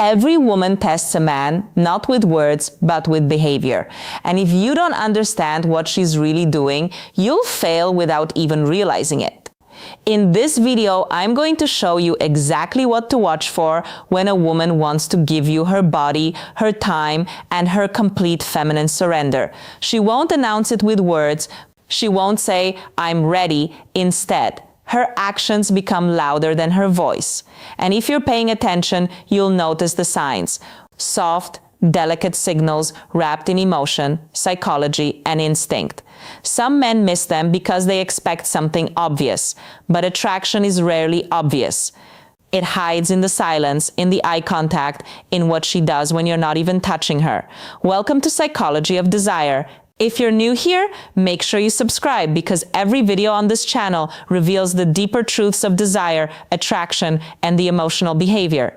Every woman tests a man, not with words, but with behavior. And if you don't understand what she's really doing, you'll fail without even realizing it. In this video, I'm going to show you exactly what to watch for when a woman wants to give you her body, her time, and her complete feminine surrender. She won't announce it with words. She won't say, "I'm ready." Instead, her actions become louder than her voice. And if you're paying attention, you'll notice the signs. Soft, delicate signals wrapped in emotion, psychology, and instinct. Some men miss them because they expect something obvious, but attraction is rarely obvious. It hides in the silence, in the eye contact, in what she does when you're not even touching her. Welcome to Psychology of Desire. If you're new here, make sure you subscribe because every video on this channel reveals the deeper truths of desire, attraction, and the emotional behavior.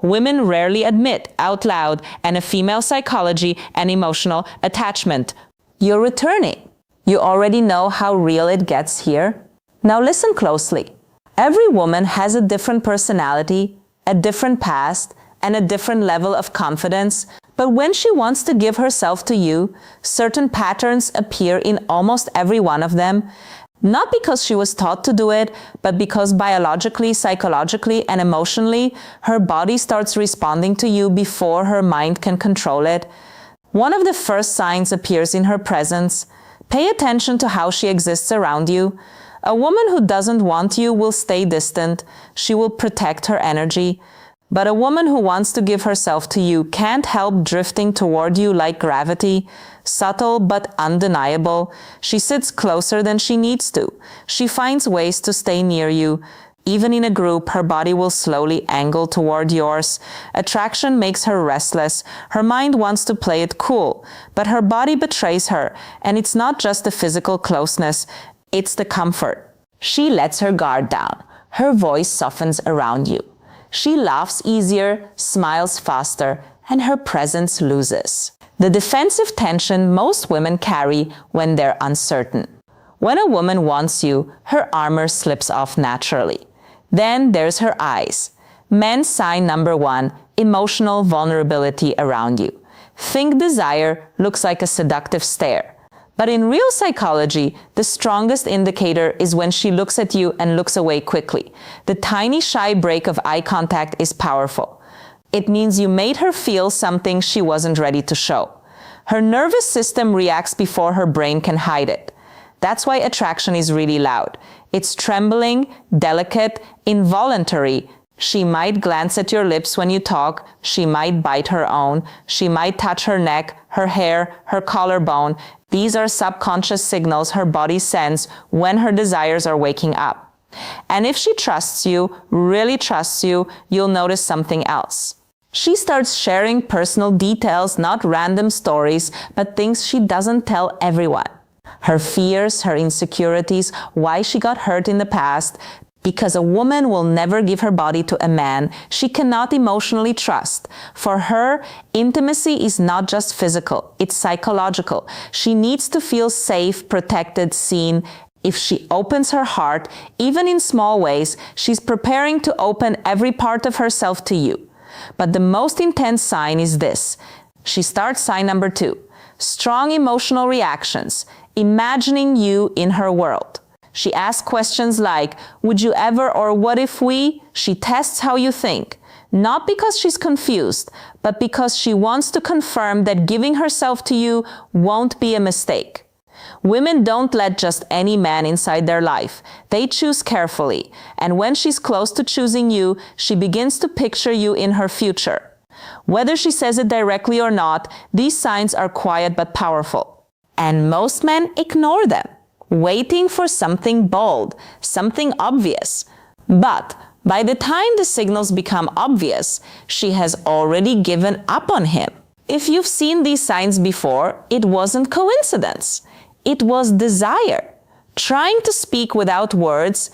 Women rarely admit out loud and a female psychology and emotional attachment. You're returning. You already know how real it gets here. Now listen closely. Every woman has a different personality, a different past, and a different level of confidence. But when she wants to give herself to you, certain patterns appear in almost every one of them, not because she was taught to do it, but because biologically, psychologically, and emotionally, her body starts responding to you before her mind can control it. One of the first signs appears in her presence. Pay attention to how she exists around you. A woman who doesn't want you will stay distant. She will protect her energy. But a woman who wants to give herself to you can't help drifting toward you like gravity, subtle but undeniable. She sits closer than she needs to. She finds ways to stay near you. Even in a group, her body will slowly angle toward yours. Attraction makes her restless. Her mind wants to play it cool, but her body betrays her. And it's not just the physical closeness, it's the comfort. She lets her guard down. Her voice softens around you. She laughs easier, smiles faster, and her presence loses the defensive tension most women carry when they're uncertain. When a woman wants you, her armor slips off naturally. Then there's her eyes. Men's sign number 1, emotional vulnerability around you. Think desire looks like a seductive stare. But in real psychology, the strongest indicator is when she looks at you and looks away quickly. The tiny shy break of eye contact is powerful. It means you made her feel something she wasn't ready to show. Her nervous system reacts before her brain can hide it. That's why attraction is really loud. It's trembling, delicate, involuntary. She might glance at your lips when you talk. She might bite her own. She might touch her neck, her hair, her collarbone. These are subconscious signals her body sends when her desires are waking up. And if she trusts you, really trusts you, you'll notice something else. She starts sharing personal details, not random stories, but things she doesn't tell everyone. Her fears, her insecurities, why she got hurt in the past. Because a woman will never give her body to a man she cannot emotionally trust. For her, intimacy is not just physical, it's psychological. She needs to feel safe, protected, seen. If she opens her heart, even in small ways, she's preparing to open every part of herself to you. But the most intense sign is this. She starts sign number 2. Strong emotional reactions, imagining you in her world. She asks questions like, would you ever or what if we? She tests how you think, not because she's confused, but because she wants to confirm that giving herself to you won't be a mistake. Women don't let just any man inside their life. They choose carefully. And when she's close to choosing you, she begins to picture you in her future. Whether she says it directly or not, these signs are quiet but powerful. And most men ignore them, waiting for something bold, something obvious. But by the time the signals become obvious, she has already given up on him. If you've seen these signs before, it wasn't coincidence. It was desire. Trying to speak without words.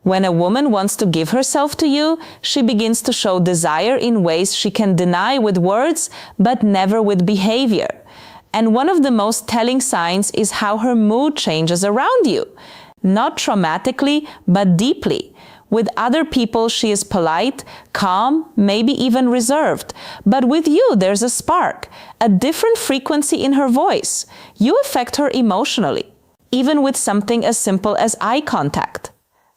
When a woman wants to give herself to you, she begins to show desire in ways she can deny with words, but never with behavior. And one of the most telling signs is how her mood changes around you. Not traumatically, but deeply. With other people, she is polite, calm, maybe even reserved. But with you, there's a spark, a different frequency in her voice. You affect her emotionally, even with something as simple as eye contact.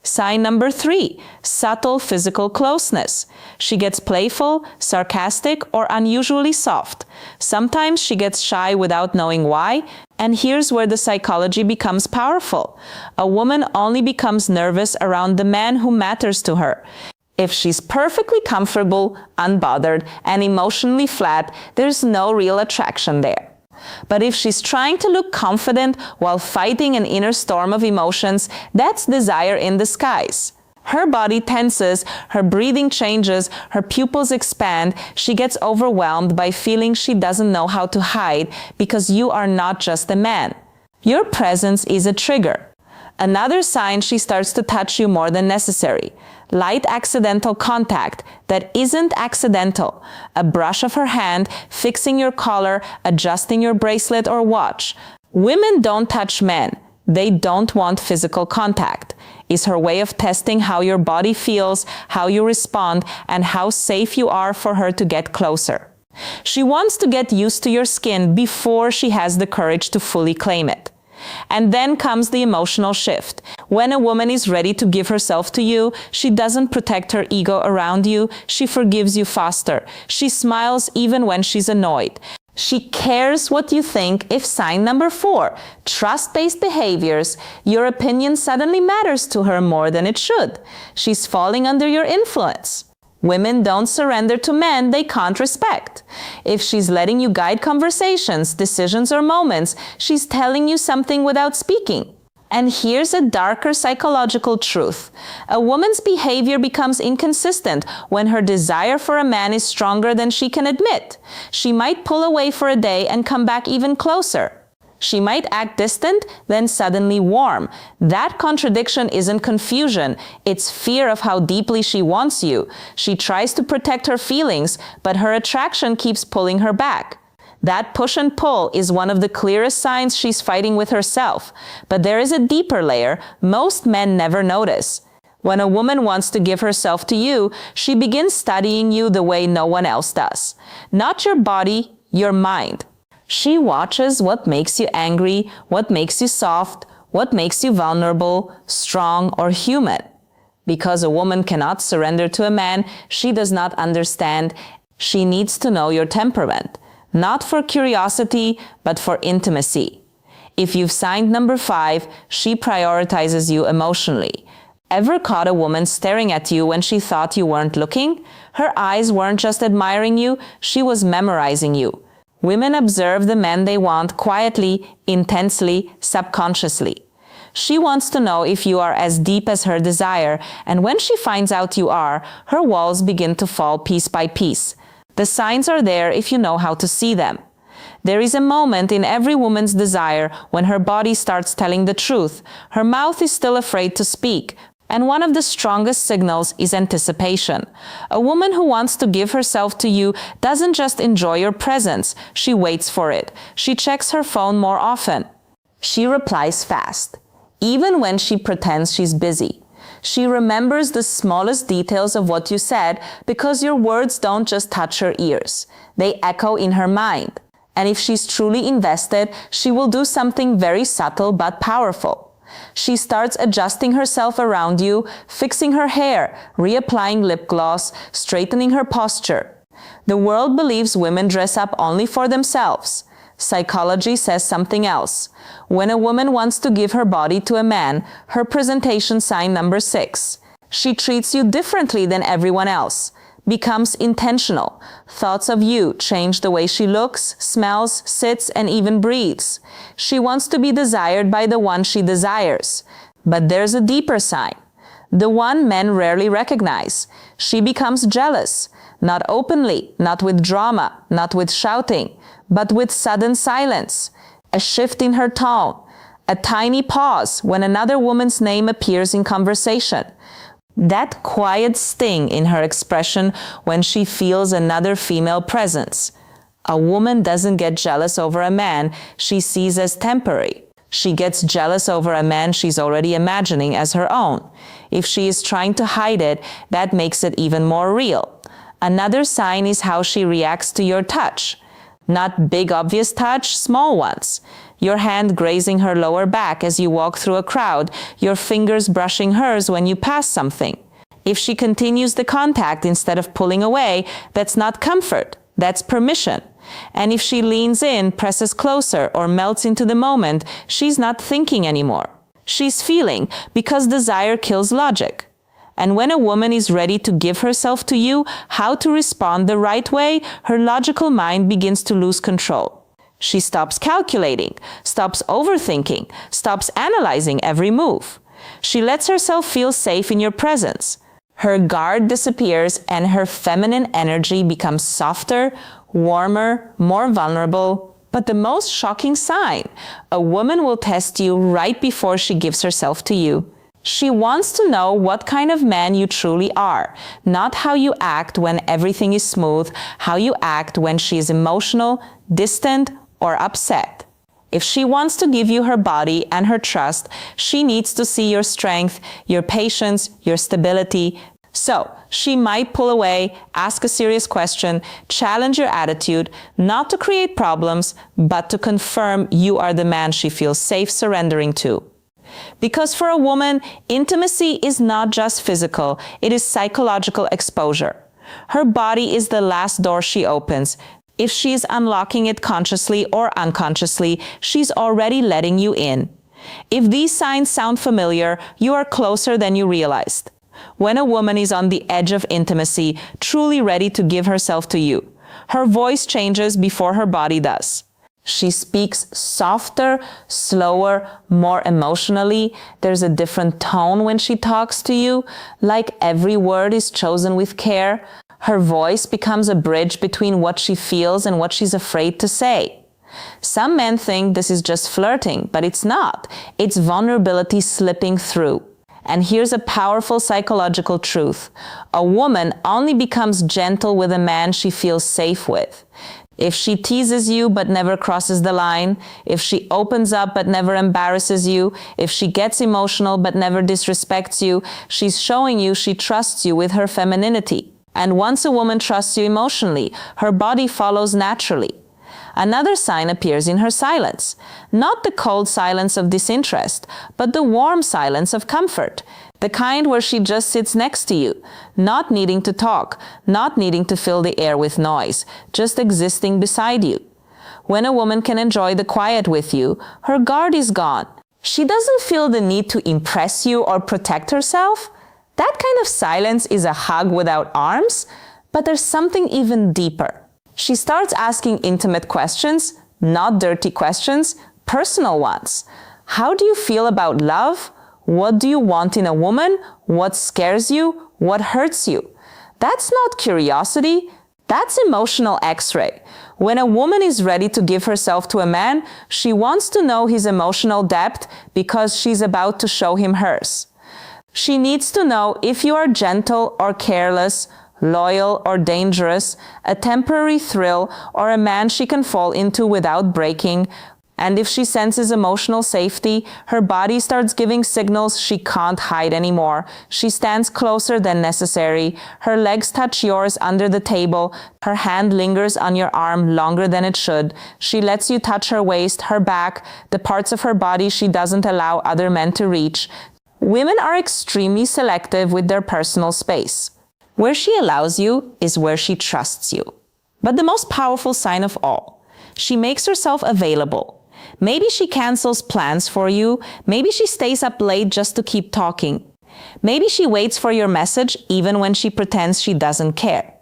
Sign number 3, subtle physical closeness. She gets playful, sarcastic, or unusually soft. Sometimes she gets shy without knowing why, and here's where the psychology becomes powerful. A woman only becomes nervous around the man who matters to her. If she's perfectly comfortable, unbothered, and emotionally flat, there's no real attraction there. But if she's trying to look confident while fighting an inner storm of emotions, that's desire in disguise. Her body tenses, her breathing changes, her pupils expand, she gets overwhelmed by feeling she doesn't know how to hide because you are not just a man. Your presence is a trigger. Another sign, she starts to touch you more than necessary. Light accidental contact that isn't accidental. A brush of her hand, fixing your collar, adjusting your bracelet or watch. Women don't touch men. They don't want physical contact. It's her way of testing how your body feels, how you respond, and how safe you are for her to get closer. She wants to get used to your skin before she has the courage to fully claim it. And then comes the emotional shift. When a woman is ready to give herself to you, she doesn't protect her ego around you. She forgives you faster. She smiles even when she's annoyed. She cares what you think. If sign number 4, trust-based behaviors, your opinion suddenly matters to her more than it should. She's falling under your influence. Women don't surrender to men they can't respect. If she's letting you guide conversations, decisions, or moments, she's telling you something without speaking. And here's a darker psychological truth. A woman's behavior becomes inconsistent when her desire for a man is stronger than she can admit. She might pull away for a day and come back even closer. She might act distant, then suddenly warm. That contradiction isn't confusion. It's fear of how deeply she wants you. She tries to protect her feelings, but her attraction keeps pulling her back. That push and pull is one of the clearest signs she's fighting with herself. But there is a deeper layer most men never notice. When a woman wants to give herself to you, she begins studying you the way no one else does. Not your body, your mind. She watches what makes you angry, what makes you soft, what makes you vulnerable, strong, or human. Because a woman cannot surrender to a man she does not understand, she needs to know your temperament. Not for curiosity, but for intimacy. If you've signed number 5, she prioritizes you emotionally. Ever caught a woman staring at you when she thought you weren't looking? Her eyes weren't just admiring you, she was memorizing you. Women observe the men they want quietly, intensely, subconsciously. She wants to know if you are as deep as her desire, and when she finds out you are, her walls begin to fall piece by piece. The signs are there if you know how to see them. There is a moment in every woman's desire when her body starts telling the truth. Her mouth is still afraid to speak. And one of the strongest signals is anticipation. A woman who wants to give herself to you doesn't just enjoy your presence, she waits for it. She checks her phone more often. She replies fast, even when she pretends she's busy. She remembers the smallest details of what you said because your words don't just touch her ears. They echo in her mind. And if she's truly invested, she will do something very subtle but powerful. She starts adjusting herself around you, fixing her hair, reapplying lip gloss, straightening her posture. The world believes women dress up only for themselves. Psychology says something else. When a woman wants to give her body to a man, her presentation sign number 6. She treats you differently than everyone else. Becomes intentional. Thoughts of you change the way she looks, smells, sits, and even breathes. She wants to be desired by the one she desires. But there's a deeper sign. The one men rarely recognize. She becomes jealous. Not openly, not with drama, not with shouting, but with sudden silence. A shift in her tone. A tiny pause when another woman's name appears in conversation. That quiet sting in her expression when she feels another female presence. A woman doesn't get jealous over a man she sees as temporary. She gets jealous over a man she's already imagining as her own. If she is trying to hide it, that makes it even more real. Another sign is how she reacts to your touch. Not big obvious touch, small ones. Your hand grazing her lower back as you walk through a crowd, your fingers brushing hers when you pass something. If she continues the contact instead of pulling away, that's not comfort, that's permission. And if she leans in, presses closer, or melts into the moment, she's not thinking anymore. She's feeling, because desire kills logic. And when a woman is ready to give herself to you, how to respond the right way, her logical mind begins to lose control. She stops calculating, stops overthinking, stops analyzing every move. She lets herself feel safe in your presence. Her guard disappears and her feminine energy becomes softer, warmer, more vulnerable. But the most shocking sign, a woman will test you right before she gives herself to you. She wants to know what kind of man you truly are, not how you act when everything is smooth, how you act when she is emotional, distant, or upset. If she wants to give you her body and her trust, she needs to see your strength, your patience, your stability. So, she might pull away, ask a serious question, challenge your attitude, not to create problems, but to confirm you are the man she feels safe surrendering to. Because for a woman, intimacy is not just physical, it is psychological exposure. Her body is the last door she opens. If she is unlocking it consciously or unconsciously, she's already letting you in. If these signs sound familiar, you are closer than you realized. When a woman is on the edge of intimacy, truly ready to give herself to you, her voice changes before her body does. She speaks softer, slower, more emotionally. There's a different tone when she talks to you, like every word is chosen with care. Her voice becomes a bridge between what she feels and what she's afraid to say. Some men think this is just flirting, but it's not. It's vulnerability slipping through. And here's a powerful psychological truth. A woman only becomes gentle with a man she feels safe with. If she teases you but never crosses the line, if she opens up but never embarrasses you, if she gets emotional but never disrespects you, she's showing you she trusts you with her femininity. And once a woman trusts you emotionally, her body follows naturally. Another sign appears in her silence. Not the cold silence of disinterest, but the warm silence of comfort. The kind where she just sits next to you, not needing to talk, not needing to fill the air with noise, just existing beside you. When a woman can enjoy the quiet with you, her guard is gone. She doesn't feel the need to impress you or protect herself. That kind of silence is a hug without arms, but there's something even deeper. She starts asking intimate questions, not dirty questions, personal ones. How do you feel about love? What do you want in a woman? What scares you? What hurts you? That's not curiosity. That's emotional X-ray. When a woman is ready to give herself to a man, she wants to know his emotional depth because she's about to show him hers. She needs to know if you are gentle or careless, loyal or dangerous, a temporary thrill, or a man she can fall into without breaking. And if she senses emotional safety, her body starts giving signals she can't hide anymore. She stands closer than necessary. Her legs touch yours under the table. Her hand lingers on your arm longer than it should. She lets you touch her waist, her back, the parts of her body she doesn't allow other men to reach. Women are extremely selective with their personal space. Where she allows you is where she trusts you. But the most powerful sign of all, she makes herself available. Maybe she cancels plans for you. Maybe she stays up late just to keep talking. Maybe she waits for your message even when she pretends she doesn't care.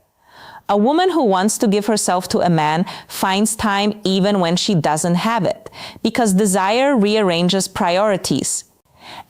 A woman who wants to give herself to a man finds time even when she doesn't have it, because desire rearranges priorities.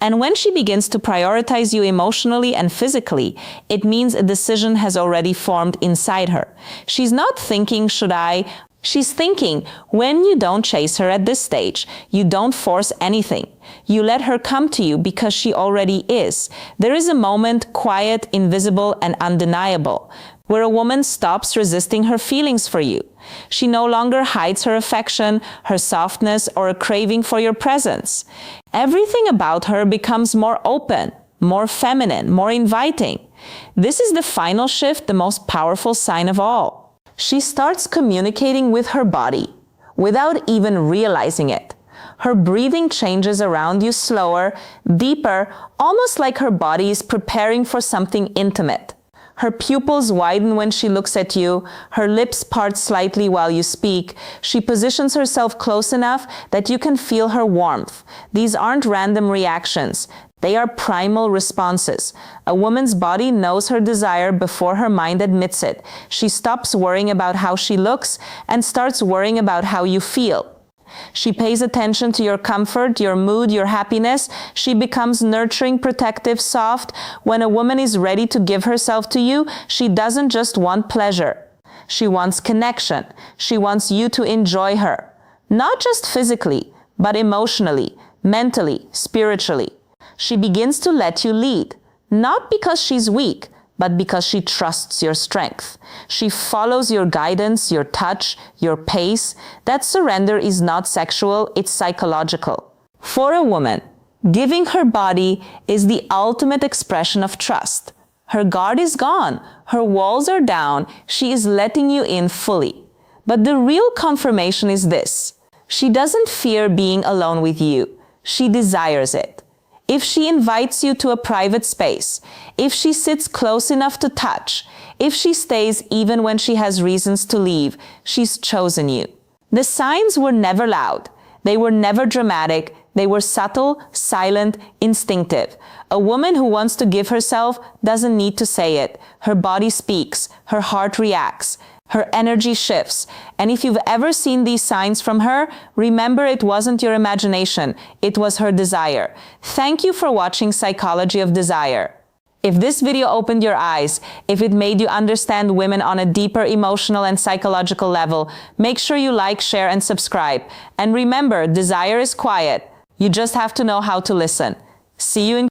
And when she begins to prioritize you emotionally and physically, it means a decision has already formed inside her. She's not thinking, should I? She's thinking, when you don't chase her at this stage, you don't force anything. You let her come to you because she already is. There is a moment, quiet, invisible, and undeniable. where a woman stops resisting her feelings for you. She no longer hides her affection, her softness, or a craving for your presence. Everything about her becomes more open, more feminine, more inviting. This is the final shift, the most powerful sign of all. She starts communicating with her body without even realizing it. Her breathing changes around you slower, deeper, almost like her body is preparing for something intimate. Her pupils widen when she looks at you, her lips part slightly while you speak. She positions herself close enough that you can feel her warmth. These aren't random reactions. They are primal responses. A woman's body knows her desire before her mind admits it. She stops worrying about how she looks and starts worrying about how you feel. She pays attention to your comfort, your mood, your happiness. She becomes nurturing, protective, soft. When a woman is ready to give herself to you, she doesn't just want pleasure. She wants connection. She wants you to enjoy her. Not just physically, but emotionally, mentally, spiritually. She begins to let you lead, not because she's weak, but because she trusts your strength. She follows your guidance, your touch, your pace. That surrender is not sexual, it's psychological. For a woman, giving her body is the ultimate expression of trust. Her guard is gone, her walls are down, she is letting you in fully. But the real confirmation is this: she doesn't fear being alone with you, she desires it. If she invites you to a private space, if she sits close enough to touch, if she stays even when she has reasons to leave, she's chosen you. The signs were never loud. They were never dramatic. They were subtle, silent, instinctive. A woman who wants to give herself doesn't need to say it. Her body speaks. Her heart reacts. Her energy shifts. And if you've ever seen these signs from her, remember it wasn't your imagination, it was her desire. Thank you for watching Psychology of Desire. If this video opened your eyes, if it made you understand women on a deeper emotional and psychological level, make sure you like, share, and subscribe. And remember, desire is quiet. You just have to know how to listen. See you in